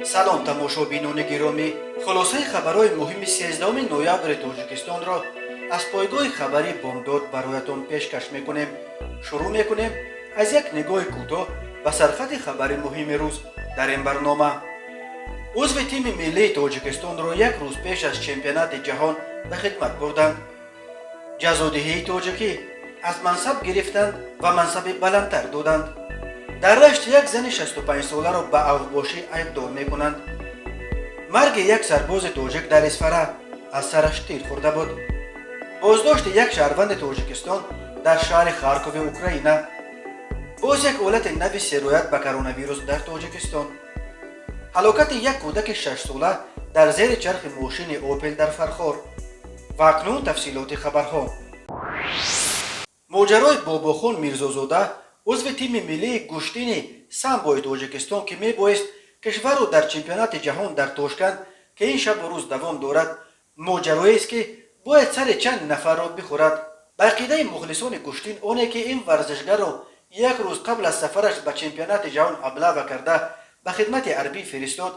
سلام تماشابینان گرامی، خلاصه خبرهای مهم 13 نوامبر تاجیکستان را از پایگاه خبری بامداد برایتان پیشکش میکنیم. شروع میکنیم از یک نگاه کوتاه به سرخط خبر مهم روز در این برنامه. عضو تیم ملی تاجیکستان را یک روز پیش از چمپیونات جهان به خدمت بردند. جزادهی تاجیکی از منصب گرفتند و منصب بلندتر دادند. در رشت یک زن 65 ساله را به اوباشی ایبدار میکنند. مرگ یک سرباز تاجیک در اسفره از سرش تیر خورده بود. بازداشت یک شهروند تاجیکستان در شهر خارکوف اوکراین. باز یک حالت نوی سرایت به کرونا ویروس در تاجیکستان. هلاکت یک کودک 6 ساله در زیر چرخ ماشین اوپل در فرخار. و اکنون تفصیلات خبرها. ماجرای باباخان میرزازاده عضو تیم ملی گشتین سامبوی تاجیکستان که میبایست کشور را در چمپیونات جهان در تاشکند که این شب و روز دوام دارد، ماجرایی است که باید سر چند نفر را بخورد. به عقیده مخلصان گشتین آنه که این ورزشگر را یک روز قبل از سفرش به چمپیونات جهان ابلاغ کرده به خدمت حربی فرستاد،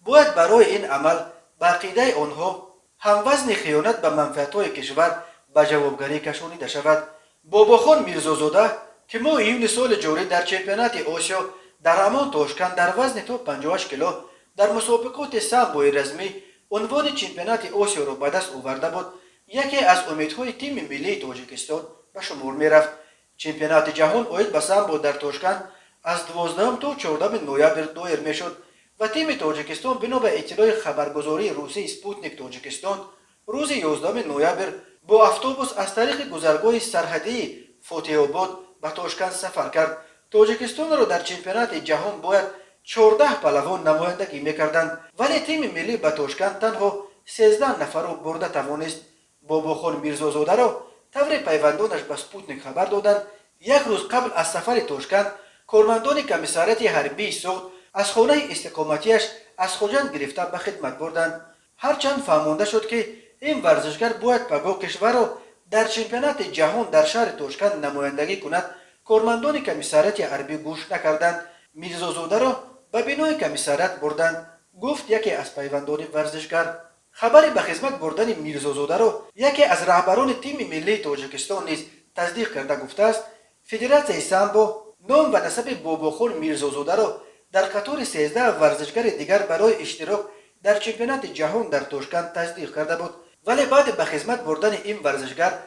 باید برای این عمل به عقیده آنها هموزن خیانت به منفعت‌های کشور به جوابگری کشانیده شود. باباخان میرزازاده که ماه ایون سال جاری در چمپیونات آسیا در همان تاشکند در وزن تا 58 کیلو در مسابقات سامبوی رزمی عنوان چمپیونات آسیا را به دست آورده بود، یکی از امیدهای تیم ملی تاجیکستان به شمار میرفت. چمپیونات جهان عاید به سامبو در تاشکند از 12 تا 14 نوامبر دایر میشد و تیم تاجیکستان بنا به اطلاع خبرگزاری روسی سپوتنیک تاجیکستان روز 11 نوامبر با اتوبوس از طریق گذرگاه سرحدی فاتح آباد به تاشکند سفر کرد. تاجیکستان را در چمپیونات جهان باید 14 پهلوان نمایندگی میکردند، ولی تیم ملی به تاشکند تنها 13 نفر را برده توانست. باباخان میرزازاده را طور پیوندانش به سپوتنیک خبر دادند. یک روز قبل از سفر تاشکند کارمندان کمیساریات حربی سوخت از خانه استقامتیش از خوجند گرفته به خدمت بردند. هرچند فهمانده شد که این ورزشگر باید پگاه کشور را در چمپیونات جهان در شهر تاشکند نمایندگی کند، کارمندان کمیساریات حربی گوش نکردند. میرزازاده را به بینای کمیساریات بردند، گفت یکی از پیوندان ورزشگر. خبری به خدمت بردن میرزازاده را یکی از رهبران تیم ملی تاجیکستان نیز تصدیق کرده گفته است فدراسیون سامبو نام و نسب باباخان میرزازاده را در قطار 13 ورزشگر دیگر برای اشتراک در چمپیونات جهان در تاشکند تصدیق کرده بود، ولی بعد به خدمت بردن این ورزشگر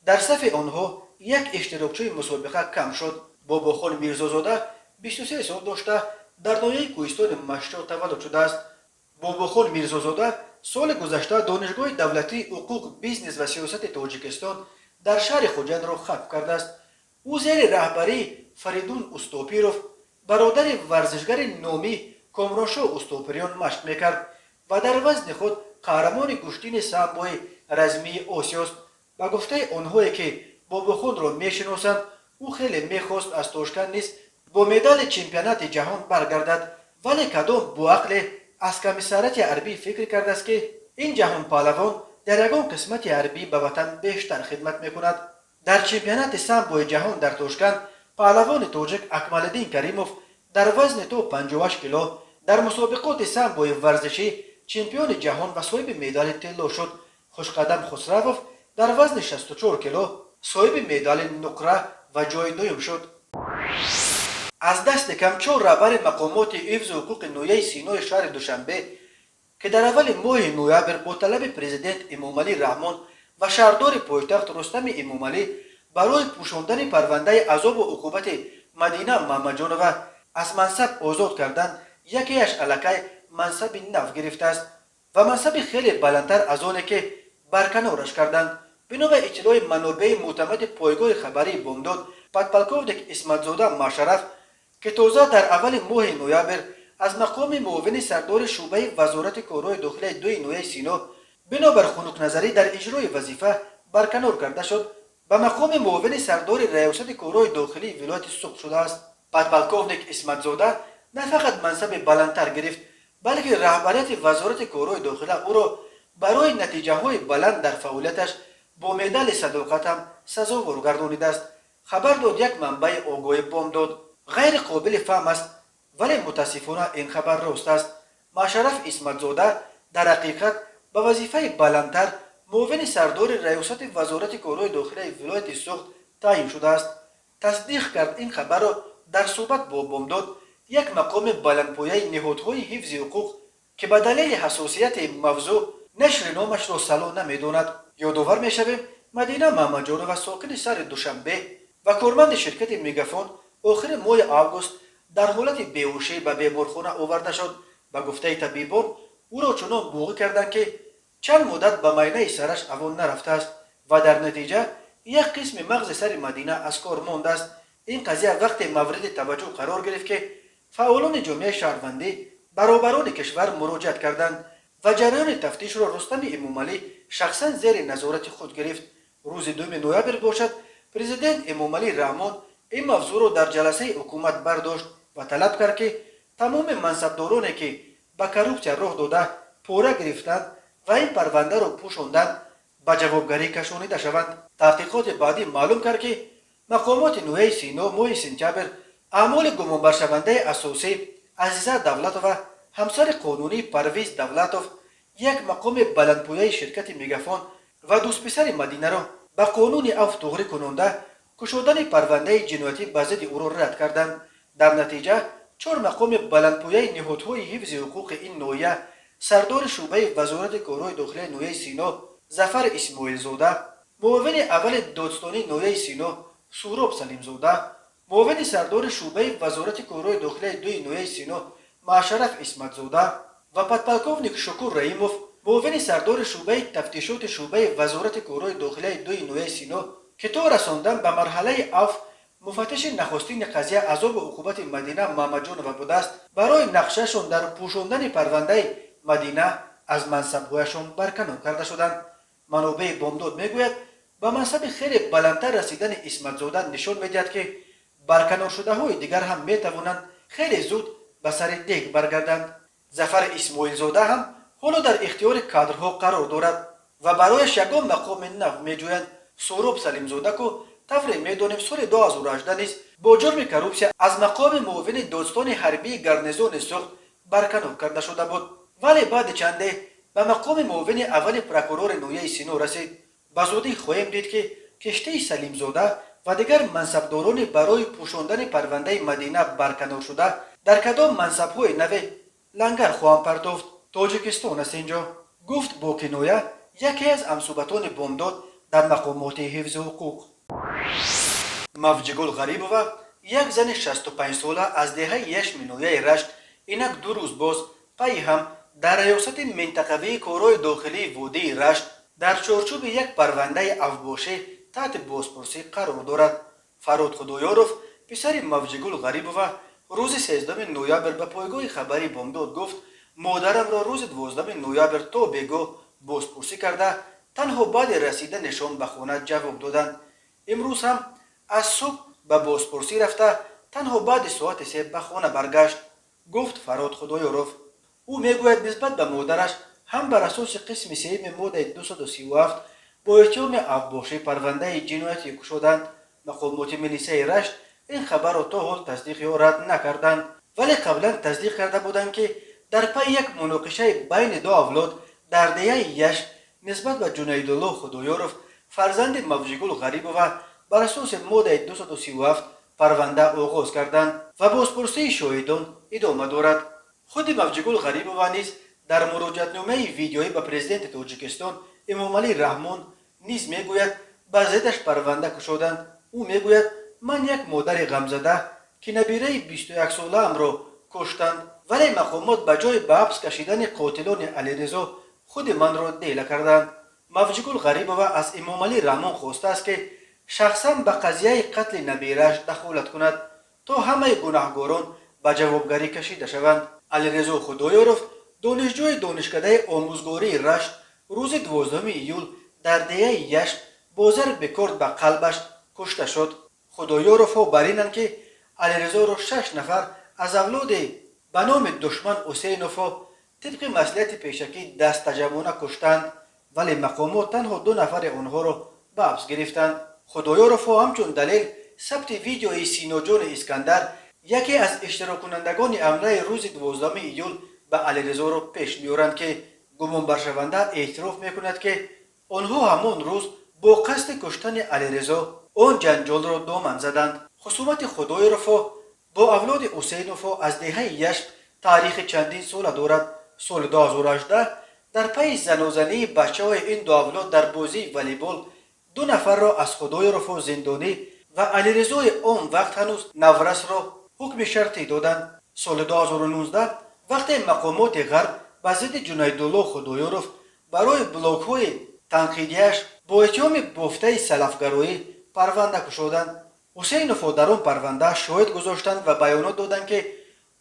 در صف آنها یک اشتراکچی مسابقه کم شد. باباخان میرزازاده 23 سال داشته در ناحیه کوهستان مشهد تولد شده است. باباخان میرزازاده سال گذشته دانشگاه دولتی حقوق، بیزنس و سیاست تاجیکستان در شهر خوجند را ختم کرده است. او زیر رهبری فریدون استوپیروف برادر ورزشگر نامی کامرانشاه استوپریان مشق میکرد و در وزن خود قهرمان گشتین سامبوی رزمی آسیاست. به گفته آنهایی که باباخان را میشناسند او خیلی میخواست از تاشکند نیز با مدال چمپیونات جهان برگردد، ولی کدام با عقل از کمیساریات حربی فکر کرده است که این جهان پهلوان در یگان قسمت حربی به وطن بیشتر خدمت میکند. در چمپیونات سامبوی جهان در تاشکند پهلوان تاجیک اکمالالدین کریموف در وزن تا 58 کیلو در مسابقات سامبوی ورزشی چمپیون جهان و صاحب مدال طلا شد. خوشقدم خسروف در وزن 64 کیلو صاحب مدال نقره و جای دوم شد. از دست کم 4 رهبر مقامات حفظ حقوق ناحیه سینای شهر دوشنبه که در اول ماه نوامبر با طلب پرزیدنت امامعلی رحمان و شهردار پایتخت رستم امامعلی برای پوشاندن پرونده عذاب و عقوبت مدینه محمدجانова از منصب آزاد کردند، یکیش الکی منصب نو گرفته است و منصب خیلی بلندتر از آنی که برکنارش کردند. بنا به اطلاع منابع معتمد پایگاه خبری بامداد، پادپالکوونیک اسمتزاده مشرف که تازه در اول ماه نوامبر از مقام معاون سردار شعبه وزارت کارهای داخلی 2 ناحیه سینا بنابر خنک نظری در اجرای وظیفه برکنار کرده شد، به مقام معاون سردار ریاست کارهای داخلی ولایت سوق شده است. پادپالکوونیک اسمتزاده نه فقط منصب بلندتر گرفت، بلکه رهبریت وزارت کارهای داخلی او را برای نتیجه های بلند در فعالیتش با مدال صداقت هم سزاوار گردانیده است. خبر داد یک منبع آگاه بامداد. غیر قابل فهم است، ولی متاسفانه این خبر راست است. ماشرف اسمتزاده در حقیقت به وظیفه بلندتر معاون سردار ریاست وزارت کارهای داخلی ولایت سوخت تعیین شده است. تصدیق کرد این خبر را در صحبت با بامداد یک مقام بلندپایه نهادهای حفظ حقوق که به دلیل حساسیت موضوع نشر نامش را صلاح نمیداند. یادآور میشویم مدینه محمدجانова ساکن سر دوشنبه و کارمند شرکت میگافون آخر ماه آگوست در حالت بیهوشی به بیمارخانه آورده شد. به گفته طبیبان او را چنان بوغی کردند که چند مدت به معاینه سرش اوان نرفته است و در نتیجه یک قسم مغز سر مدینه از کار مانده است. این قضیه وقت مورد توجه قرار گرفت که فعالان جامعه شهروندی برابران کشور مراجعت کردند و جریان تفتیش را رستم امامعلی شخصا زیر نظارت خود گرفت. روز 2 نوامبر باشد پرزیدنت امامعلی رحمان این موضوع را در جلسه حکومت برداشت و طلب کرد که تمام منصبدارانی که به کروپسیا راه داده پوره گرفتند و این پرونده را پوشاندند به جوابگری کشانیده شوند. تحقیقات بعدی معلوم کرد که مقامات نوحه سینا ماه سپتامبر اعمال گمانبرشونده اساسی عزیزه دولتوف و همسر قانونی پرویز دولتوف یک مقام بلندپایه شرکت میگافون و دوست پسر مدینه را به قانون عفو توغری کننده گشودن پرونده جنایتی به ضد او را رد کردند. در نتیجه 4 مقام بلندپایه نهادهای حفظ حقوق این ناحیه سردار شعبه وزارت کارهای داخلی ناحیه سینا ظفر اسماعیل زاده، معاون اول دادستانی ناحیه سینا سهراب سلیم زاده، معاون سردار شعبه وزارت کارهای داخلی 2 ناحیه سینا ماشرف اسمتزاده و پدپلکوونیک شکور رحیموف، معاون سردار شعبه تفتیشات شعبه وزارت کارهای داخلی 2 ناحیه سینا که تا رساندن به مرحله عفو مفتش نخستین قضیه عذاب و عقوبت مدینه محمدجانова بوده است، برای نقشهشان در پوشاندن پرونده مدینه از منصبهایشان برکنار کرده شدند. منابع بامداد میگوید به منصب خیلی بلندتر رسیدن اسمتزاده نشان میدهد که برکنار شده های دیگر هم میتوانند خیلی زود به سر دیگ برگردند. ظفر اسماعیل زاده هم حالا در اختیار کادرها قرار دارد و برایش یگان مقام نو میجویند. سهراب سلیم زاده که طوری میدانیم سال 2018 نیز با جرم کروپسیا از مقام معاون دادستان حربی گارنیزون سوخت برکنار کرده شده بود، ولی بعد چنده به مقام معاون اول پروکورور ناحیه سینا رسید. به زودی خواهیم دید که کشته سلیم زاده و دیگر منصبداران برای پوشاندن پرونده مدینه برکنار شده در کدام منصب‌های نو لنگر خواهم پرداخت. تاجیکستان است اینجا، گفت با کنایه یکی از همصحبتان بامداد در مقامات حفظ حقوق. مفجگل غریبووا یک زن 65 ساله از دهه یشم ناحیه رشت اینک 2 روز باز پی هم در ریاست منطقوی کارهای داخلی وادی رشت در چارچوب یک پرونده عفوباشی تحت بازپرسی قرار دارد. فراد خدایاروف پسر مفجگل غریبووا روز 13 نوامبر به پایگاه خبری بامداد گفت مادرم را روز 12 نوامبر تا بیگاه بازپرسی کرده تنها بعد رسیدنشان به خانه جواب دادند. امروز هم از صبح به بازپرسی رفته تنها بعد ساعت 3 به خانه برگشت، گفت فراد خدایاروف. او میگوید نسبت به مادرش هم بر اساس قسم 3 ماده 237 با اتهام عفوباشی پرونده جنایتی گشودند. مقامات ملیسه رشت این خبر را تا حال تصدیق یا رد نکردند، ولی قبلا تصدیق کرده بودند که در پی یک مناقشه بین 2 اولاد در دهه یشم نسبت به جنیدالله خدایاروف فرزند مفجگل غریبووا بر اساس ماده 237 پرونده آغاز کردند و بازپرسی شاهدان ادامه دارد. خود مفجگل غریبووا نیز در مراجعتنامه ویدیویی به پرزیدنت تاجیکستان امامعلی رحمان نیز میگوید به ضدش پرونده گشودند. او میگوید من یک مادر غمزده که نبیره 21 ساله ام را کشتند، ولی مقامات به جای به حبس کشیدن قاتلان علیرضا خود من را دیله کردند. مفجگل غریبووا از امامعلی رحمان خواسته است که شخصا به قضیه قتل نبیرش دخالت کند تا همه گناهکاران به جوابگری کشیده شوند. علیرضا خدایاروف دانشجوی دانشکده آموزگاری رشت روز 12 ایول در دهه یشم با ضرب کرد به قلبش کشته شد. خدایاروف بر اینند که علیرضا را 6 نفر از اولاد به نام دشمن حسینوف طبق مصلحت پیشکی دست جمعانه کشتند، ولی مقامات تنها 2 نفر آنها را به حبس گرفتند. خدایاروف همچون دلیل ثبت ویدیوی سینا جان اسکندر یکی از اشتراک کنندگان حمله روز 12 ایول به و علیرضا را پیش می‌آورند که گمانبرشونده اعتراف می‌کند که آنها همان روز با قصد کشتن علیرضا آن جنجال را دامن زدند. خصومت خدای رفاه با اولاد حسین وفا از دهه یشت تاریخ چندین سال دارد. سال 2018 در پی زنازنی بچه‌های این دو اولاد در بازی والیبال 2 نفر را از خدای رفاه زندانی و علیرضای آن وقت هنوز نورس را حکم شرطی دادند. سال 2019 وقتی مقامات غرب به ضد جنیدالله خدایارف برای بلاگ‌های تنقیدیش با اتهام بافته سلفگرایی پرونده گشودند. حسین وفا در آن پرونده شاهد گذاشتند و بیانات دادند که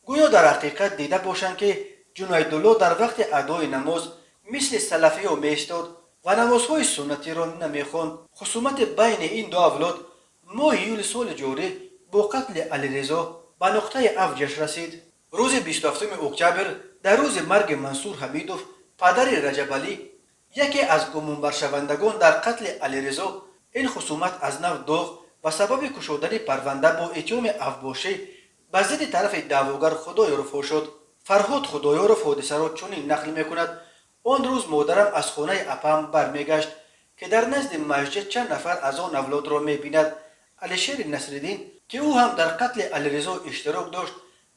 گویا در حقیقت دیده باشند که جنیدالله در وقت ادای نماز مثل سلفی ها می‌ایستاد و نمازهای سنتی را نمی‌خواند. خصومت بین این دو اولاد ماه یول سال جاری با قتل علیرضا به نقطه اوجش رسید. روز 27 اکتبر در روز مرگ منصور حمیدوف پدر رجب علی یکی از گمانبرشوندگان در قتل علیرضا، این خصومت از نو داغ و سبب گشودن پرونده با اتهام افباشی به ضد طرف دعواگر خدایارف شد. فرهاد خدایارف حادثه را چنین نقل می‌کند: آن روز مادرم از خانه اپم برمیگشت که در نزد مسجد چند نفر از آن اولاد را می‌بیند. علیشیر نصرالدین که او هم در قتل علیرضا اشتراک داشت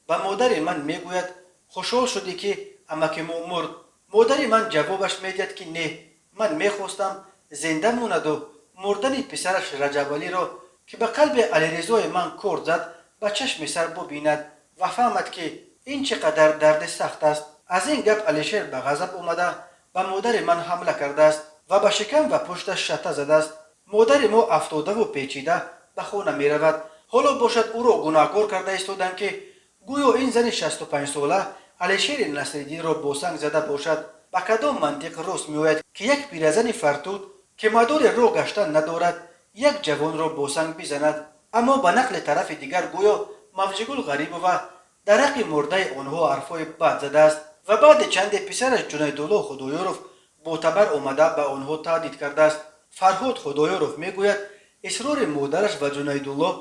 و مادر من میگوید خوشحال شدی که عمک ما مرد. مادر من جوابش میدهد که نه، من میخواستم زنده موند و مردن پسرش رجب علی را که به قلب علیرضای من کرد زد به چشم سر ببیند و فهمد که این چقدر درد سخت است. از این گپ علیشیر به غضب آمده و مادر من حمله کرده است و به شکم و پشتش شته زده است. مادر ما افتاده و پیچیده به خانه می رود. حالا باشد او را گناهکار کرده ایستادند که گویا این زن 65 ساله علیشیر نصرالدین را با سنگ زده باشد. به کدام منطق راست میآید که یک پیرزن فرتود که مدار راه گشتن ندارد یک جوان را با سنگ بزند؟ اما به نقل طرف دیگر گویا مفجگل غریب و در حق مرده آنها حرفهای بد زده است و بعد چند پسرش جنیدالله خدایارف معتبر آمده به آنها تهدید کرده است. فرهاد خدایارف میگوید اصرار مادرش و جنیدالله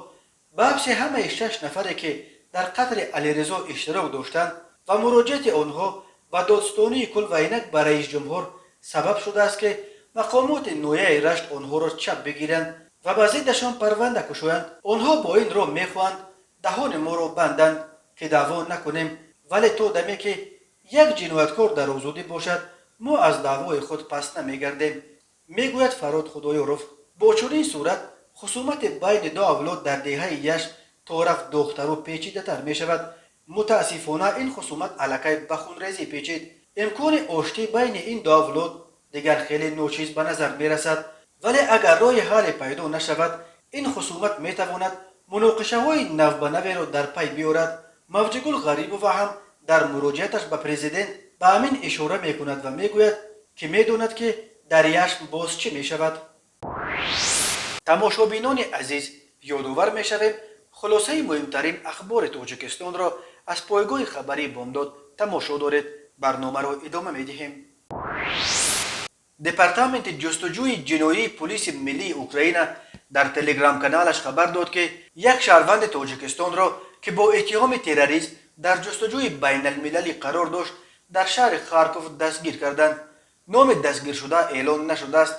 به حبس همه 6 نفری که در قتل علیرضا اشتراک داشتند و مراجعت آنها به دادستانی کل و اینک به رئیس جمهور سبب شده است که مقامات نویه رشت آنها را چپ بگیرند و به ضدشان پرونده گشایند. آنها با این را میخواهند دهان ما را بندند که دعوا نکنیم، ولی تا دمی که یک جنایتکار در آزادی باشد ما از دعوای خود پس نمیگردیم. میگوید فرهاد خدایارف با چنین صورت خصومت بین دو اولاد در دهه یشت تا رفت داغ‌تر و پیچیده تر می شود. متاسفانه این خصومت الکی به خونریزی پیچید. امکان آشتی بین این دو اولاد دیگر خیلی ناچیز به نظر می رسد، ولی اگر راه حل پیدا نشود این خصومت می تواند مناقشه های نو به نوی را در پی بیارد. مفجگل غریب و هم در مراجعتش به پرزیدنت به همین اشاره می کند و می گوید که می داند که در یشم باز چی می شود. تماشابینان عزیز، یادآور می شویم خلاصه مهمترین اخبار تاجیکستان را از پایگاه خبری بامداد تماشا دارید. برنامه را ادامه می دهیم. دپارتمنت جستجوی جنایی پلیس ملی اوکراین در تلگرام کانالش خبر داد که یک شهروند تاجیکستان را که با اتهام تروریسم در جستجوی بین المللی قرار داشت در شهر خارکوف دستگیر کردند. نام دستگیر شده اعلان نشده است،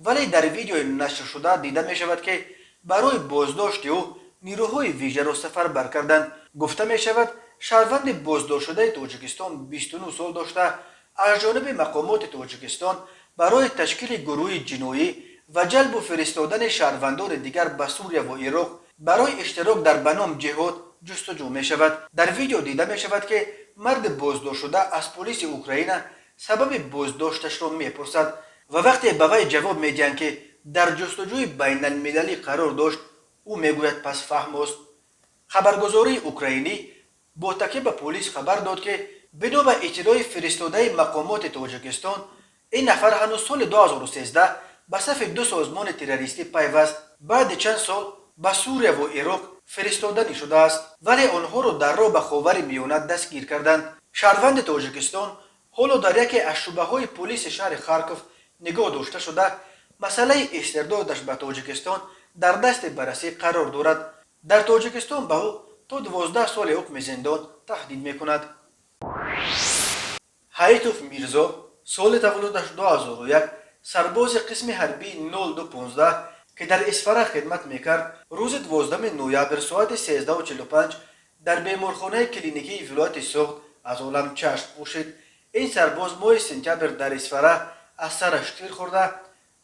ولی در ویدیو نشر شده دیده می شود که برای بازداشت او نیروهای ویژه را سفربر کردند. گفته می شود شهروند بازداشت شده تاجیکستان 29 سال داشته از جانب مقامات تاجیکستان برای تشکیل گروه جنایی و جلب و فرستادن شهروندان دیگر به سوریه و عراق برای اشتراک در بنام جهاد جستجو می شود. در ویدیو دیده می شود که مرد بازداشت شده از پلیس اوکراین سبب بازداشتش را می پرسد و وقتی به وی جواب می دهند که در جستجوی بین المللی قرار داشت، او می گوید پس فهم است. خبرگزاری اوکراینی با تکیه به پلیس خبر داد که بنا به اطلاع فرستاده مقامات تاجیکستان این نفر هنوز سال 2013 به صف 2 سازمان تروریستی پیوست. بعد چند سال به سوریه و عراق فرستاده شده است، ولی آنها را در راه به خاور میانه دستگیر کردند. شهروند تاجیکستان حالا در یکی از شعبه‌های پلیس شهر خارکوف نگاه داشته شده. مسئله استردادش به تاجیکستان در دست بررسی قرار دارد. در تاجیکستان به او تا 12 سال حکم زندان تهدید میکند. حیتوف میرزا سال تولدش 2001 سرباز قسم حربی 0215 که در اسفره خدمت میکرد روز 12 نوامبر ساعت 13:45 در بیمارخانه کلینیکی ولایت سوخت از عالم چشم پوشید. این سرباز ماه سپتامبر در اسفره از سرش تیر خورده،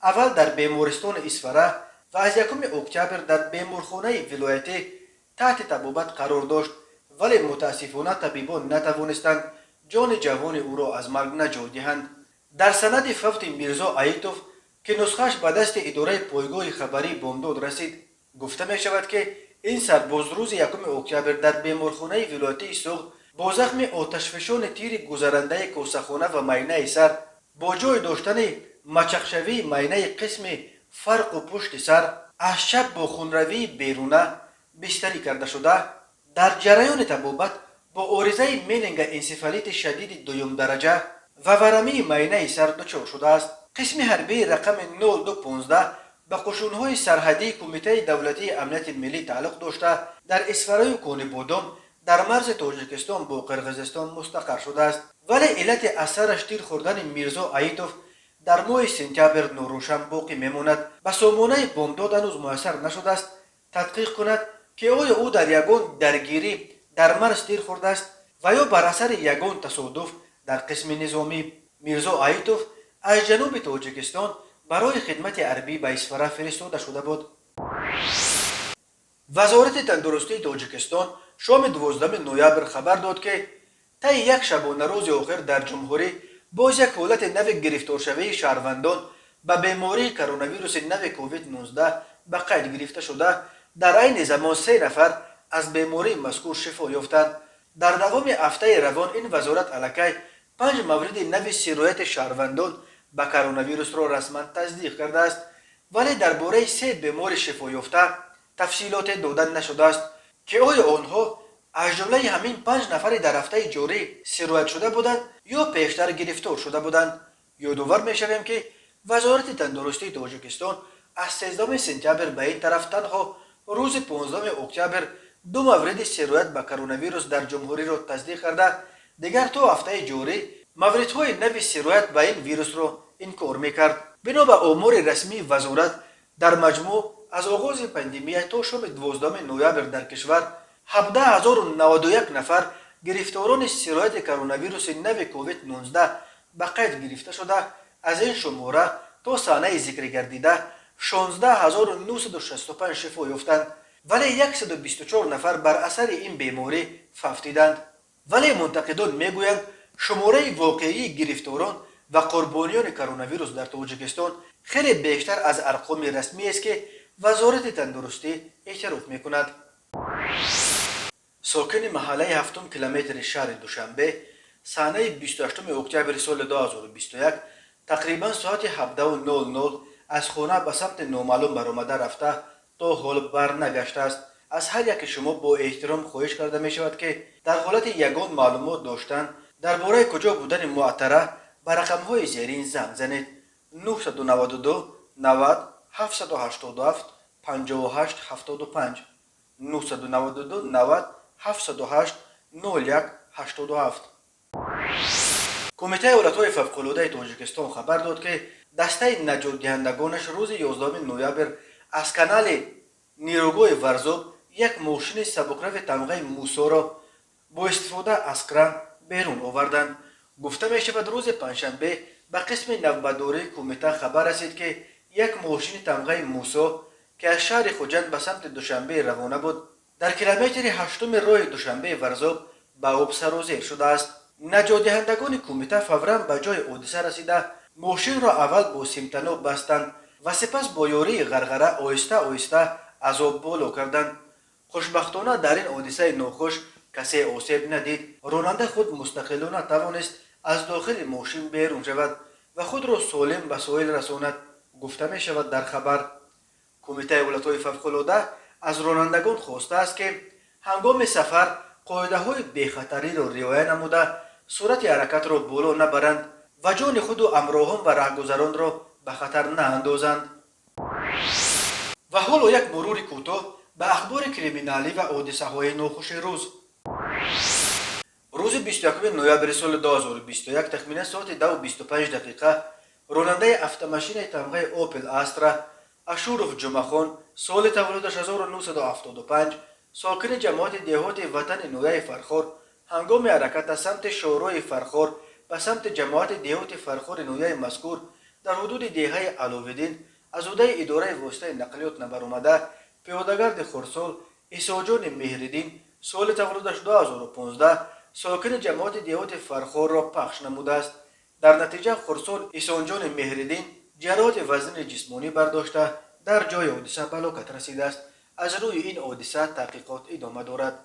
اول در بیمارستان اسفره و از 1 اکتبر در بیمارخانه ولایتی تحت طبابت قرار داشت، ولی متاسفانه طبیبان نتوانستند جان جوان او را از مرگ نجات دهند. در سند فوت میرزا ایتوف که نسخهش به دست اداره پایگاه خبری بامداد رسید گفته می شود که این سرباز روز 1 اکتبر در بیمارخانه ولایتی سوخت با زخم آتشفشان تیر گذرنده کوسه‌خانه و مینه سر با جای داشتن مچخشوی مینه قسم فرق و پشت سر از شب با خونروی بیرونه بستری کرده شده. در جریان طبابت با عارضه میننگ انسفالیت شدید دوم درجه و ورمی مینه سر دچار شده است. قسم حربی رقم 0215 به قشون‌های سرحدی کمیته دولتی امنیت ملی تعلق داشته در اسفره کون بودم در مرز تاجیکستان با قرقیزستان مستقر شده است، ولی علت اثرش تیر خوردن میرزا ایتوف در ماه سپتامبر نوروشن باقی میماند. به سامانه بامداد هنوز میسر نشده است تحقیق کند که آیا او در یگان درگیری در مرز تیر خورده است و یا بر اثر یگان تصادف در قسم نظامی. میرزا ایتوف از جنوب تاجیکستان برای خدمت حربی به اسفره فرستاده شده بود. وزارت تندرستی تاجیکستان شام 12 نوامبر خبر داد که طی یک شبانه روز آخر در جمهوری باز یک حالت نو گرفتارشوی شهروندان به بیماری کرونا ویروس نو کووید 19 به قید گرفته شده. در عین زمان 3 نفر از بیماری مذکور شفا یافتند. در دوام هفته روان این وزارت الکی 5 مورد نو سرایت شهروندان به کرونا ویروس را رسما تصدیق کرده است، ولی درباره 3 بیمار شفا یافته تفصیلات داده نشده است که آیا آنها از جمله همین 5 نفر در هفته جاری سرایت شده بودند یا پیشتر گرفتار شده بودند. یادآور می‌شویم که وزارت تندرستی تاجیکستان از 13 سپتامبر به این طرف تنها روز 15 اکتبر 2 مورد سرایت به کرونا ویروس در جمهوری را تصدیق کرده، دیگر تا هفته جاری موردهای نو سرایت به این ویروس را انکار میکرد. بنا به آمار رسمی وزارت در مجموع از آغاز پاندمی تا شام 12 نوامبر در کشور 17091 نفر گرفتاران سرایت کرونا ویروس نو کووید 19 به قید گرفته شده. از این شماره تا صحنه ذکر گردیده 16965 شفا یافتند، ولی 124 نفر بر اثر این بیماری فوتیدند. ولی منتقدان میگویند شماره واقعی گرفتاران و قربانیان کرونا ویروس در تاجیکستان خیلی بیشتر از ارقام رسمی است که وزارت تندرستی اعتراف میکند. ساکن محله 7 کیلومتر شهر دوشنبه صحنه 28 اکتبر سال 2021 تقریبا ساعت 17:00 از خانه به سمت نامعلوم برآمده رفته تا حال برنگشته است. از هر یک شما با احترام خواهش کرده می شود که در حالت یگان معلومات داشتن درباره کجا بودن معطره به رقم‌های زیرین زنگ زنید: 992 90 787 58 75 992 90 708 01 87. کمیته ایالت‌های فوق‌العاده تاجیکستان خبر داد که دسته نجات دهندگانش روز 11 نوامبر از کانال نیروگاه ورزوب یک ماشین سبکرو تمغه موسی را با استفاده از کران بیرون آوردند. گفته می شود روز پنجشنبه به قسم نوبداری کمیته خبر رسید که یک ماشین تمغه موسی که از شهر خوجند به سمت دوشنبه روانه بود در کیلومتر 8 راه دوشنبه ورزوب به آب سر و زیر شده است. نجات دهندگان کمیته فوراً به جای حادثه رسیده ماشین را اول با سیمتناب بستند و سپس با یاری غرغره آهسته آهسته از آب بالا کردند. خوشبختانه در این حادثه ناخوش کسی آسیب ندید. راننده خود مستقلانه توانست از داخل ماشین بیرون شود و خود را سالم به ساحل رساند. گفته می شود در خبر کمیته ایالت‌های فوق‌العاده از رانندگان خواسته است که هنگام سفر قاعده‌های بی‌خطری را رعایت نموده سرعت حرکت را بالا نبرند و جان خود و همراهان و راهگذران را به خطر ناندازند. و حالا یک مرور کوتاه به اخبار کریمینالی و حادثه‌های ناخوش روز. روز 21 نوامبر سال 2021 تخمینا ساعت 2:25 راننده автомашین تمغه اوپل استرا اشورف جمعخان سال تولدش 1975 ساکن جماعت دهات وطن نویای فرخار هنگام حرکت از سمت شورای فرخار به سمت جماعت دهات فرخار نویای مذکور در حدود دهه علاوالدین از عهده اداره واسطه نقلیات نبر آمده پیادهگرد خرسال عیسی جان مهردین سال تولدش 2015 ساکن جماعت دهات فرخار را پخش نموده است. در نتیجه خرسال عیسی جان مهردین جراحت وزن جسمانی برداشته در جای حادثه به هلاکت رسیده است. از روی این حادثه تحقیقات ادامه دارد.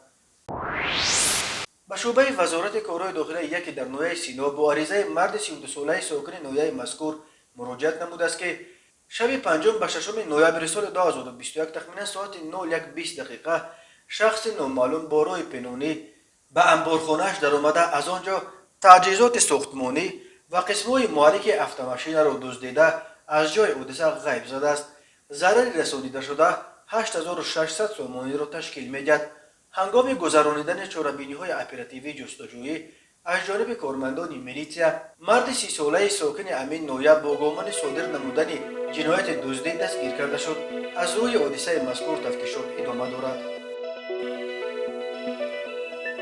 به شعبه وزارت کارهای داخلی یکی در نویای سینا با عریضه مرد 32 ساله ساکن نویای مذکور مراجعت نموده است که شب پنجم به ششم نوامبر سال 2021 تخمینا ساعت 01:20 شخص نامعلوم با راه پنهانی به انبارخانه‌اش در آمده از آنجا تجهیزات ساختمانی و قسم‌های محرک автомاشین را دزدیده از جای حادثه غیب زده است. ضرر رسانیده شده 8600 سومانی را تشکیل می‌دهد. هنگام گذرانیدن چاره‌بینی‌های اپراتیوی جستجویی از جانب کارمندان میلیتیا مرد 30 ساله ساکن امین نویه با گمان صادر نمودن جنایت دزدی دستگیر کرده شد. از روی حادثه مذکور تفتیشات ادامه دارد.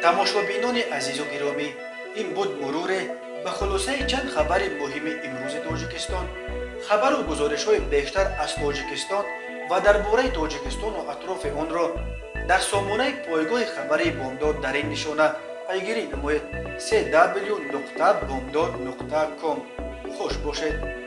تماشابینان عزیز و گرامی، این بود مرور به خلاصه چند خبر مهم امروز تاجیکستان. خبر و گزارش‌های بیشتر از تاجیکستان و درباره تاجیکستان و اطراف آن را در سامانه پایگاه خبری بامداد در این نشانه پیگیری نمایید: www.bomdad.com. خوش باشید.